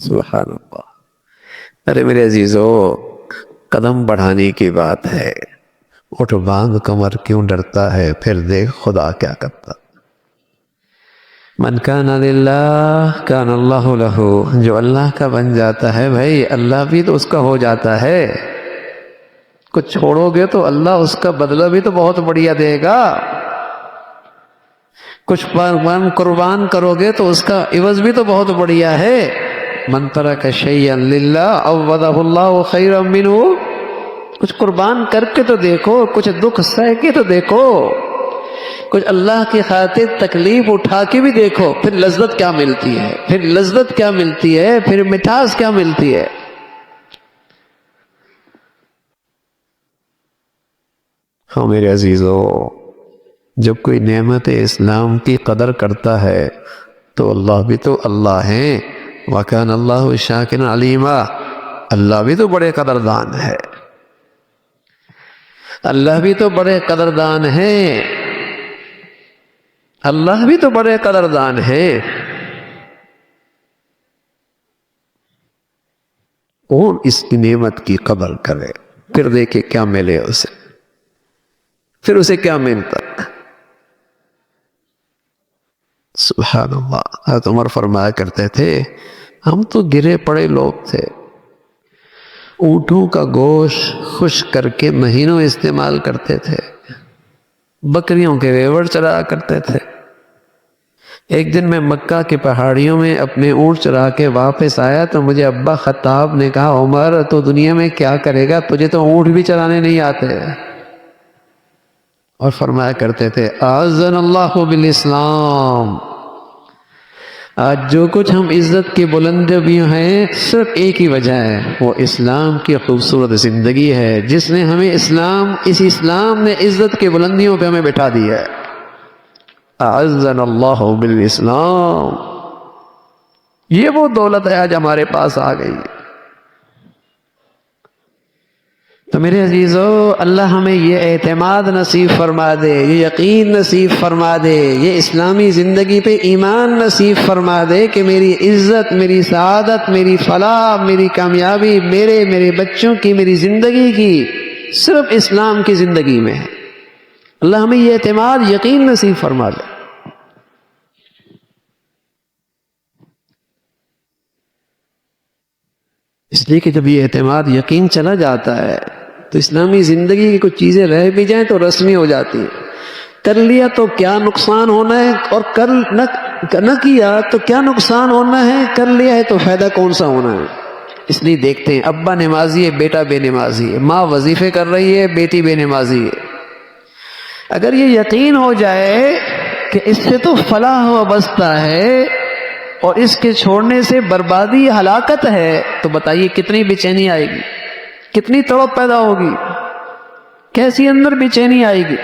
سبحان اللہ. ارے میرے عزیزو، قدم بڑھانے کی بات ہے. اٹھ باندھ کمر، کیوں ڈرتا ہے؟ پھر دیکھ خدا کیا کرتا. من کان للہ کان اللہ لہ. جو اللہ کا بن جاتا ہے بھائی، اللہ بھی تو اس کا ہو جاتا ہے. کچھ چھوڑو گے تو اللہ اس کا بدلہ بھی تو بہت بڑھیا دے گا. کچھ قربان کرو گے تو اس کا عوض بھی تو بہت بڑھیا ہے. من ترک شیئا للہ عوضہ اللہ خیرا منہ. کچھ قربان کر کے تو دیکھو، کچھ دکھ سہ کے تو دیکھو، کچھ اللہ کی خاطر تکلیف اٹھا کے بھی دیکھو. پھر لذت کیا ملتی ہے، پھر لذت کیا ملتی ہے، پھر مٹھاس کیا ملتی ہے. ہاں میرے عزیزو، جب کوئی نعمت اسلام کی قدر کرتا ہے تو اللہ بھی تو اللہ ہیں. وَكَانَ اللَّهُ شَاكِرًا عَلِيمًا. اللہ بھی تو بڑے قدردان ہے. اللہ بھی تو بڑے قدردان ہیں. اللہ بھی تو بڑے قدردان ہیں. کون اس کی نعمت کی قدر کرے؟ پھر دیکھے کیا ملے اسے، پھر اسے کیا ملتا. سبحان اللہ. حضرت عمر فرمایا کرتے تھے، ہم تو گرے پڑے لوگ تھے. اونٹوں کا گوشت خشک کر کے مہینوں استعمال کرتے تھے. بکریوں کے ریوڑ چرایا کرتے تھے. ایک دن میں مکہ کی پہاڑیوں میں اپنے اونٹ چرا کے واپس آیا تو مجھے ابا خطاب نے کہا، عمر تو دنیا میں کیا کرے گا، تجھے تو اونٹ بھی چرانے نہیں آتے. اور فرمایا کرتے تھے، اعزنا اللہ بالاسلام. آج جو کچھ ہم عزت کی بلندیوں بھی ہیں، صرف ایک ہی وجہ ہے، وہ اسلام کی خوبصورت زندگی ہے جس نے ہمیں اس اسلام نے عزت کی بلندیوں پہ ہمیں بٹھا دیا ہے. اعزنا اللہ بالاسلام. یہ وہ دولت ہے آج ہمارے پاس آ گئی. تو میرے عزیزو، اللہ ہمیں یہ اعتماد نصیب فرما دے، یہ یقین نصیب فرما دے، یہ اسلامی زندگی پہ ایمان نصیب فرما دے کہ میری عزت، میری سعادت، میری فلاح، میری کامیابی، میرے بچوں کی، میری زندگی کی صرف اسلام کی زندگی میں ہے. اللہ ہمیں یہ اعتماد، یقین نصیب فرما دے. اس لیے کہ جب یہ اعتماد، یقین چلا جاتا ہے تو اسلامی زندگی کی کچھ چیزیں رہ بھی جائیں تو رسمی ہو جاتی ہیں. کر لیا تو کیا نقصان ہونا ہے، اور نہ کیا تو کیا نقصان ہونا ہے، کر لیا ہے تو فائدہ کون سا ہونا ہے. اس لیے دیکھتے ہیں، ابا نمازی ہے، بیٹا بے نمازی ہے، ماں وظیفے کر رہی ہے، بیٹی بے نمازی ہے. اگر یہ یقین ہو جائے کہ اس سے تو فلاح وابستہ ہے اور اس کے چھوڑنے سے بربادی، ہلاکت ہے، تو بتائیے کتنی بے چینی آئے گی، کتنی تڑپ پیدا ہوگی، کیسی اندر بے چینی آئے گی.